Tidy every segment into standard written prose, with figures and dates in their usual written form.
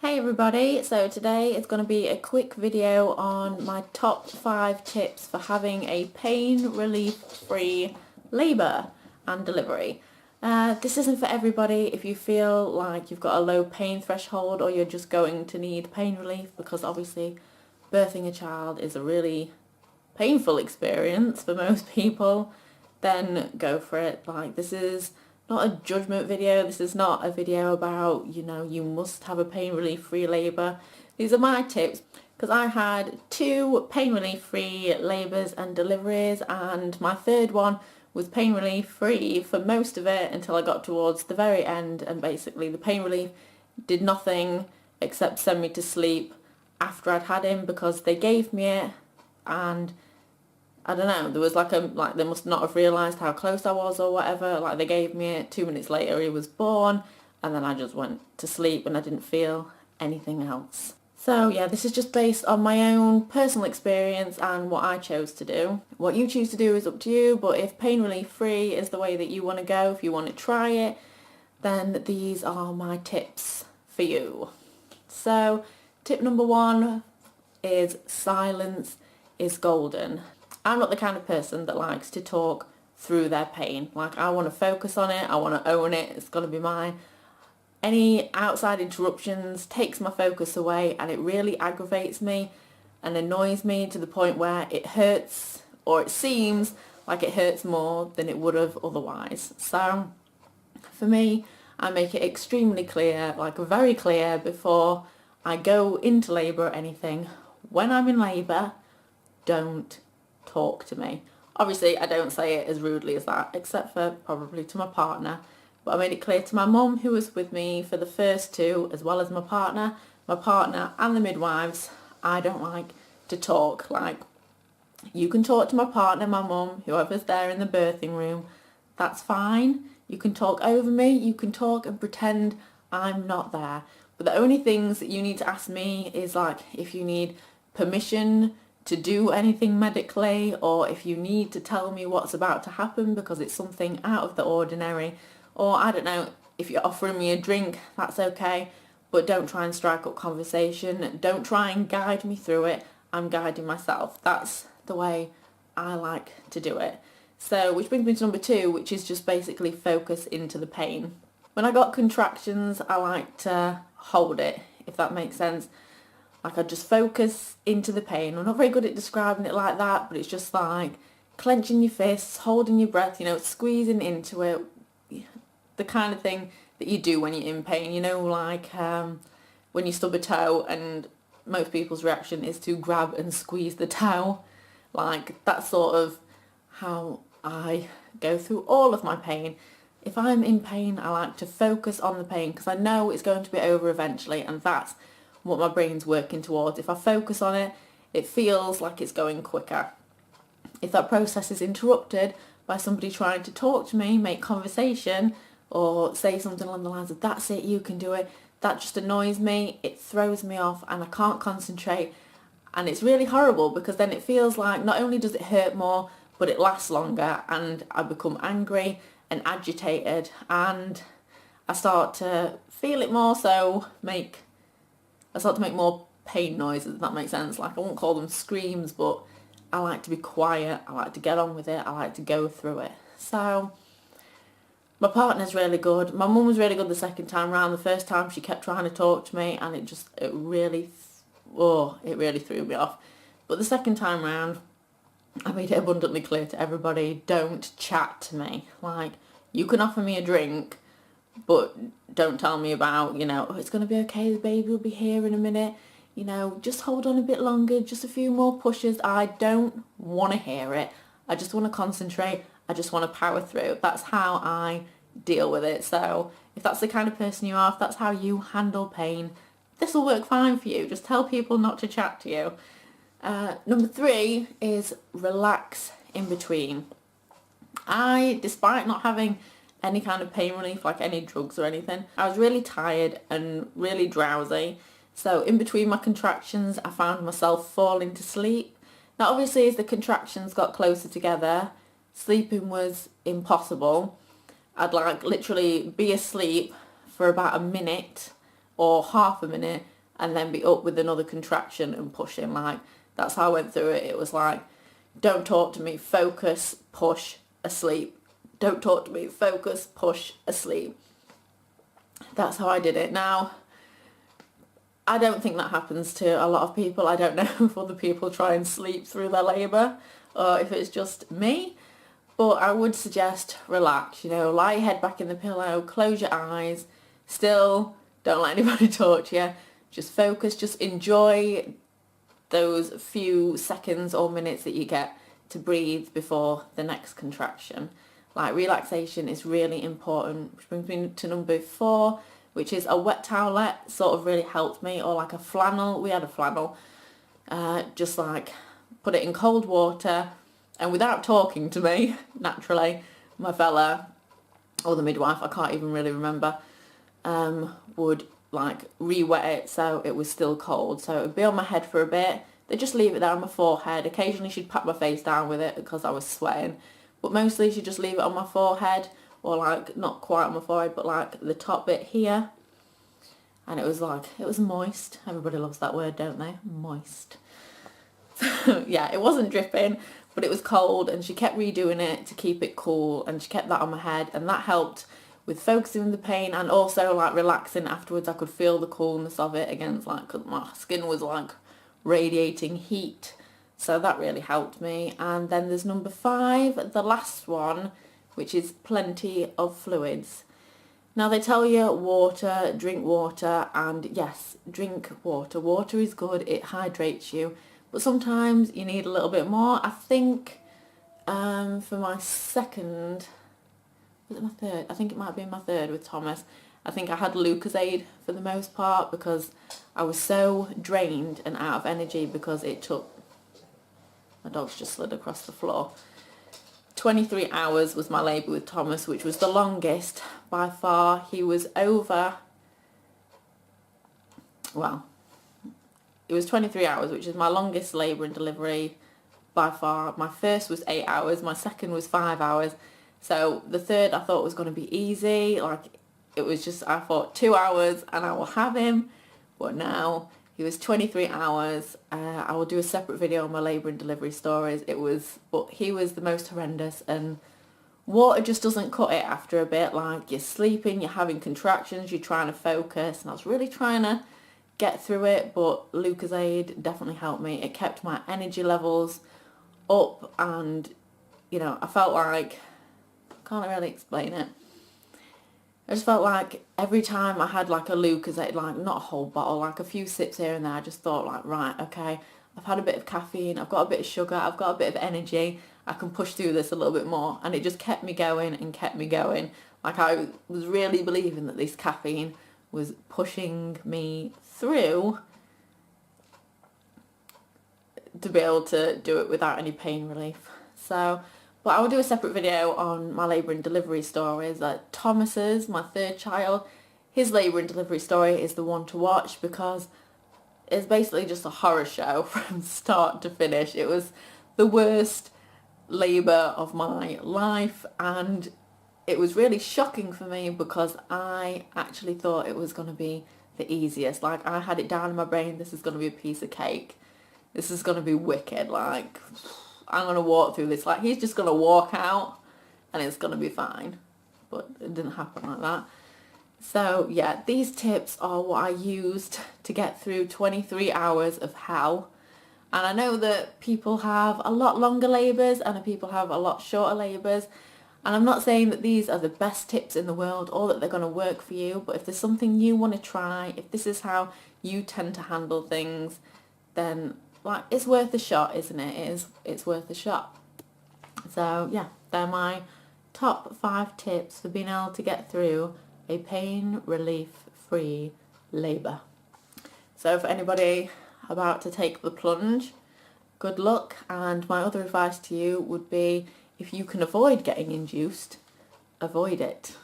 Hey everybody, so today is going to be a quick video on my top 5 tips for having a pain relief free labour and delivery. This isn't for everybody if you feel like you've got a low pain threshold or you're just going to need pain relief, because obviously birthing a child is a really painful experience for most people. Then go for it. Like, this is not a judgment video. This is not a video about, you must have a pain relief free labour. These are my tips because I had 2 pain relief free labours and deliveries, and my third one was pain relief free for most of it until I got towards the very end, and basically the pain relief did nothing except send me to sleep after I'd had him, because they gave me it and I don't know, there was like they must not have realised how close I was or whatever. Like, they gave me it, 2 minutes later he was born, and then I just went to sleep and I didn't feel anything else. So yeah, this is just based on my own personal experience and what I chose to do. What you choose to do is up to you, but if pain relief free is the way that you want to go, if you want to try it, then these are my tips for you. So tip number 1 is silence is golden. I'm not the kind of person that likes to talk through their pain. Like, I want to focus on it, I want to own it, it's got to be mine. Any outside interruptions takes my focus away, and it really aggravates me and annoys me to the point where it hurts, or it seems like it hurts more than it would have otherwise. So for me, I make it extremely clear, like very clear, before I go into labour or anything. When I'm in labour, don't talk to me. Obviously I don't say it as rudely as that, except for probably to my partner, but I made it clear to my mum, who was with me for the first 2, as well as my partner and the midwives. I don't like to talk. Like, you can talk to my partner, my mum, whoever's there in the birthing room, that's fine. You can talk over me, you can talk and pretend I'm not there, but the only things that you need to ask me is, like, if you need permission to do anything medically, or if you need to tell me what's about to happen because it's something out of the ordinary, or I don't know, if you're offering me a drink, that's okay, but don't try and strike up conversation. Don't try and guide me through it. I'm guiding myself. That's the way I like to do it. So, which brings me to number 2, which is just basically focus into the pain. When I got contractions, I like to hold it, if that makes sense. Like, I just focus into the pain. I'm not very good at describing it like that, but it's just like clenching your fists, holding your breath, squeezing into it. The kind of thing that you do when you're in pain, like when you stub a toe and most people's reaction is to grab and squeeze the toe. Like, that's sort of how I go through all of my pain. If I'm in pain, I like to focus on the pain because I know it's going to be over eventually, and that's what my brain's working towards. If I focus on it, it feels like it's going quicker. If that process is interrupted by somebody trying to talk to me, make conversation, or say something along the lines of, that's it, you can do it, that just annoys me, it throws me off, and I can't concentrate, and it's really horrible, because then it feels like not only does it hurt more, but it lasts longer, and I become angry and agitated, and I start to feel it more, so I start to make more pain noises, if that makes sense. Like, I won't call them screams, but I like to be quiet, I like to get on with it, I like to go through it. So my partner's really good. My mum was really good the second time round. The first time she kept trying to talk to me, and it really threw me off. But the second time round, I made it abundantly clear to everybody, don't chat to me. Like, you can offer me a drink, but don't tell me about, oh, it's going to be okay, the baby will be here in a minute, just hold on a bit longer, just a few more pushes. I don't want to hear it. I just want to concentrate. I just want to power through. That's how I deal with it. So if that's the kind of person you are, if that's how you handle pain, this will work fine for you. Just tell people not to chat to you. Number 3 is relax in between. Despite not having any kind of pain relief, like any drugs or anything, I was really tired and really drowsy. So in between my contractions, I found myself falling to sleep. Now, obviously, as the contractions got closer together, sleeping was impossible. I'd like literally be asleep for about a minute or half a minute and then be up with another contraction and pushing. Like, that's how I went through it. It was like, don't talk to me, focus, push, asleep. Don't talk to me, focus, push, asleep. That's how I did it. Now, I don't think that happens to a lot of people. I don't know if other people try and sleep through their labour or if it's just me. But I would suggest relax, you know, lie your head back in the pillow, close your eyes, still don't let anybody talk to you. Just focus, just enjoy those few seconds or minutes that you get to breathe before the next contraction. Like, relaxation is really important, which brings me to number 4, which is a wet towelette. Sort of really helped me, or like a flannel. We had a flannel. Just like put it in cold water, and without talking to me, naturally, my fella, or the midwife, I can't even really remember, would like re-wet it so it was still cold. So it would be on my head for a bit. They'd just leave it there on my forehead. Occasionally she'd pat my face down with it because I was sweating. But mostly she'd just leave it on my forehead, or like not quite on my forehead, but like the top bit here. And it was like, it was moist. Everybody loves that word, don't they? Moist. Yeah, it wasn't dripping, but it was cold, and she kept redoing it to keep it cool, and she kept that on my head, and that helped with focusing on the pain and also like relaxing afterwards. I could feel the coolness of it against, like, 'cause my skin was like radiating heat. So that really helped me. And then there's number 5, the last one, which is plenty of fluids. Now, they tell you water, drink water, and yes, drink water. Water is good, it hydrates you, but sometimes you need a little bit more. I think for my second, was it my third? I think it might have been my third with Thomas. I think I had Lucozade for the most part because I was so drained and out of energy because it took, my dog's just slid across the floor. 23 hours was my labour with Thomas, which was the longest by far. He was over, well, it was 23 hours, which is my longest labour and delivery by far. My first was 8 hours, my second was 5 hours. So the third I thought was going to be easy. Like, it was just, I thought 2 hours and I will have him. But now he was 23 hours. I will do a separate video on my labour and delivery stories. But he was the most horrendous, and water just doesn't cut it after a bit. Like, you're sleeping, you're having contractions, you're trying to focus, and I was really trying to get through it, but Lucozade definitely helped me. It kept my energy levels up, and, you know, I felt like, I can't really explain it. I just felt like every time I had like a Lucozade, like not a whole bottle, like a few sips here and there, I just thought like, right, okay, I've had a bit of caffeine, I've got a bit of sugar, I've got a bit of energy, I can push through this a little bit more. And it just kept me going and kept me going. Like, I was really believing that this caffeine was pushing me through to be able to do it without any pain relief. So, but I will do a separate video on my labour and delivery stories. Thomas's, my third child, his labour and delivery story is the one to watch because it's basically just a horror show from start to finish. It was the worst labour of my life, and it was really shocking for me because I actually thought it was going to be the easiest. Like, I had it down in my brain, this is going to be a piece of cake. This is going to be wicked. Like, I'm going to walk through this. Like, he's just going to walk out and it's going to be fine. But it didn't happen like that. So, yeah, these tips are what I used to get through 23 hours of hell. And I know that people have a lot longer labours and people have a lot shorter labours. And I'm not saying that these are the best tips in the world or that they're going to work for you. But if there's something you want to try, if this is how you tend to handle things, then, like, it's worth a shot, isn't it? It's worth a shot. So, yeah, they're my top 5 tips for being able to get through a pain relief free labour. So for anybody about to take the plunge, good luck. And my other advice to you would be, if you can avoid getting induced, avoid it.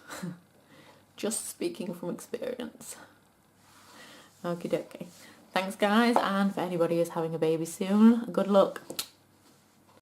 Just speaking from experience. Okie dokie. Thanks guys, and for anybody who's having a baby soon, good luck.